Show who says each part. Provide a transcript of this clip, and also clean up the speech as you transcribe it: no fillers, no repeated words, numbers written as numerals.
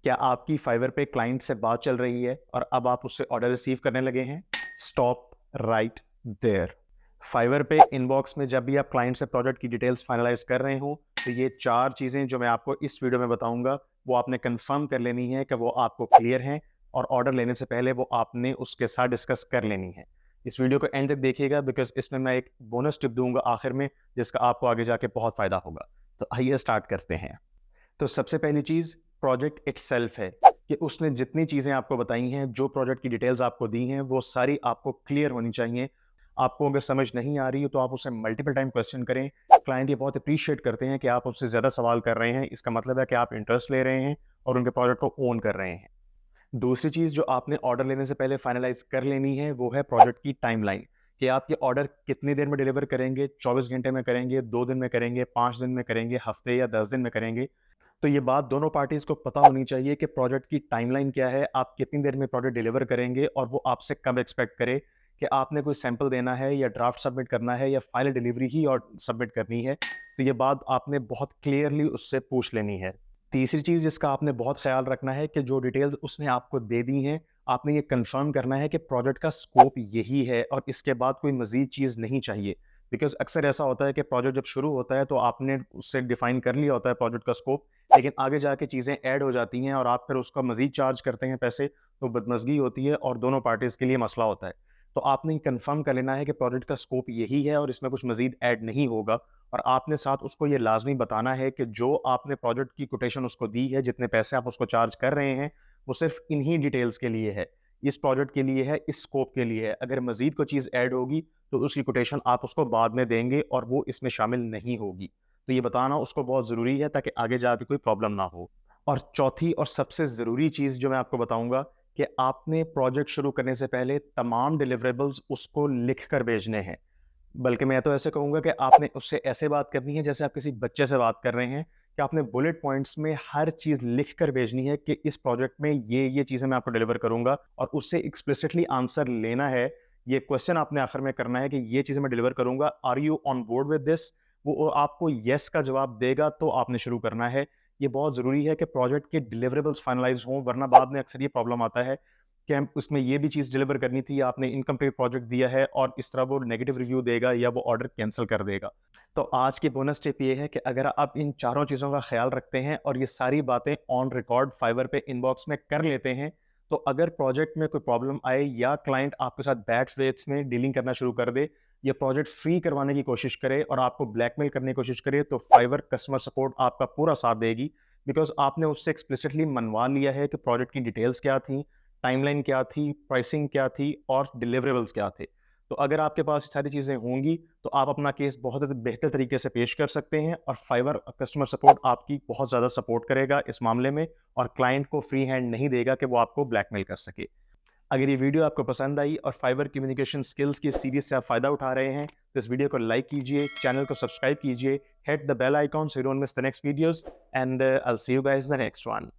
Speaker 1: क्या आपकी फाइवर पे क्लाइंट से बात चल रही है और अब आप उससे ऑर्डर रिसीव करने लगे हैं? Stop right there. फाइवर पे इनबॉक्स में जब भी आप क्लाइंट से प्रोजेक्ट की डिटेल्स फाइनलाइज कर रहे हो, तो ये 4 चीज़ें जो मैं आपको इस वीडियो में बताऊंगा, वो आपने कंफर्म कर लेनी है कि वो आपको क्लियर हैं और ऑर्डर लेने से पहले वो आपने उसके साथ डिस्कस कर लेनी है। इस वीडियो को एंड तक देखिएगा बिकॉज़ इसमें मैं एक बोनस टिप दूंगा आखिर में, जिसका आपको आगे जाके बहुत फ़ायदा होगा। तो आइए स्टार्ट करते हैं। तो सबसे पहली चीज़ प्रोजेक्ट इटसेल्फ है कि उसने जितनी चीज़ें आपको बताई हैं, जो प्रोजेक्ट की डिटेल्स आपको दी हैं, वो सारी आपको क्लियर होनी चाहिए। आपको अगर समझ नहीं आ रही हो तो आप उससे मल्टीपल टाइम क्वेश्चन करें। क्लाइंट ये बहुत अप्रिशिएट करते हैं कि आप उससे ज़्यादा सवाल कर रहे हैं। इसका मतलब है कि आप इंटरेस्ट ले रहे हैं और उनके प्रोजेक्ट को ओन कर रहे हैं। दूसरी चीज़ जो आपने ऑर्डर लेने से पहले फाइनलाइज कर लेनी है, वो है प्रोजेक्ट की टाइमलाइन कि आप ये ऑर्डर कितनी देर में डिलीवर करेंगे, 24 घंटे में करेंगे, 2 दिन में करेंगे, 5 दिन में करेंगे, हफ्ते या 10 दिन में करेंगे। तो ये बात दोनों पार्टीज़ को पता होनी चाहिए कि प्रोजेक्ट की टाइमलाइन क्या है, आप कितनी देर में प्रोजेक्ट डिलीवर करेंगे और वो आपसे कब एक्सपेक्ट करे कि आपने कोई सैंपल देना है या ड्राफ्ट सबमिट करना है या फाइल डिलीवरी ही और सबमिट करनी है। तो ये बात आपने बहुत क्लियरली उससे पूछ लेनी है। तीसरी चीज़ जिसका आपने बहुत ख्याल रखना है कि जो डिटेल्स उसने आपको दे दी हैं, आपने ये कन्फर्म करना है कि प्रोजेक्ट का स्कोप यही है और इसके बाद कोई मज़ीद चीज़ नहीं चाहिए। बिकॉज़ अक्सर ऐसा होता है कि प्रोजेक्ट जब शुरू होता है तो आपने उससे डिफ़ाइन कर लिया होता है प्रोजेक्ट का स्कोप, लेकिन आगे जाके चीज़ें ऐड हो जाती हैं और आप फिर उसका मज़ीद चार्ज करते हैं पैसे, तो बदमज़गी होती है और दोनों पार्टीज़ के लिए मसला होता है। तो आपने ये कन्फर्म कर लेना है कि प्रोजेक्ट का स्कोप यही है और इसमें कुछ मज़ीद ऐड नहीं होगा। और आपने साथ उसको ये लाज़मी बताना है कि जो आपने प्रोजेक्ट की कोटेशन उसको दी है, जितने पैसे आप उसको चार्ज कर रहे हैं, वो सिर्फ़ इन्हीं डिटेल्स के लिए है। इस प्रोजेक्ट के लिए है, इस स्कोप के लिए है। अगर मज़ीद कोई चीज़ ऐड होगी, तो उसकी कोटेशन आप उसको बाद में देंगे और वो इसमें शामिल नहीं होगी। तो ये बताना उसको बहुत ज़रूरी है ताकि आगे जाके कोई प्रॉब्लम ना हो। और चौथी और सबसे ज़रूरी चीज़ जो मैं आपको बताऊँगा कि आपने प्रोजेक्ट शुरू करने से पहले तमाम डिलिवरेबल्स उसको लिख कर भेजने हैं। बल्कि मैं तो ऐसे कहूँगा कि आपने उससे ऐसे बात करनी है जैसे आप किसी बच्चे से बात कर रहे हैं कि आपने बुलेट पॉइंट्स में हर चीज़ लिख कर भेजनी है कि इस प्रोजेक्ट में ये चीज़ें मैं आपको डिलीवर करूँगा और उससे एक्सप्लिसिटली आंसर लेना है। ये क्वेश्चन आपने आखिर में करना है कि ये चीज़ें मैं डिलीवर करूँगा, are you on board with this? वो आपको येस का जवाब देगा तो आपने शुरू करना है। ये बहुत ज़रूरी है कि प्रोजेक्ट के डिलिवरेबल्स फाइनलाइज़ हों, वरना बाद में अक्सर ये प्रॉब्लम आता है कि हम उसमें ये भी चीज़ डिलीवर करनी थी, आपने इनकम्प्लीट प्रोजेक्ट दिया है और इस तरह वो नेगेटिव रिव्यू देगा या वो ऑर्डर कैंसल कर देगा। तो आज की बोनस टिप ये है कि अगर आप इन चारों चीज़ों का ख्याल रखते हैं और ये सारी बातें ऑन रिकॉर्ड फाइवर पे इनबॉक्स में कर लेते हैं, तो अगर प्रोजेक्ट में कोई प्रॉब्लम आए या क्लाइंट आपके साथ बैड फेथ में डीलिंग करना शुरू कर दे या प्रोजेक्ट फ्री करवाने की कोशिश करे और आपको ब्लैकमेल करने की कोशिश करे, तो फाइवर कस्टमर सपोर्ट आपका पूरा साथ देगी। बिकॉज़ आपने उससे एक्सप्लिसिटली मनवा लिया है कि प्रोजेक्ट की डिटेल्स क्या थी, टाइमलाइन क्या थी, प्राइसिंग क्या थी और डिलिवरेबल्स क्या थे। तो अगर आपके पास ये सारी चीज़ें होंगी, तो आप अपना केस बहुत बेहतर तरीके से पेश कर सकते हैं और फाइवर कस्टमर सपोर्ट आपकी बहुत ज़्यादा सपोर्ट करेगा इस मामले में और क्लाइंट को फ्री हैंड नहीं देगा कि वो आपको ब्लैकमेल कर सके। अगर ये वीडियो आपको पसंद आई और फाइवर कम्युनिकेशन स्किल्स की सीरीज से आप फ़ायदा उठा रहे हैं, तो इस वीडियो को लाइक कीजिए, चैनल को सब्सक्राइब कीजिए, hit the bell icon so you don't miss the next videos and I will see you guys in the next one.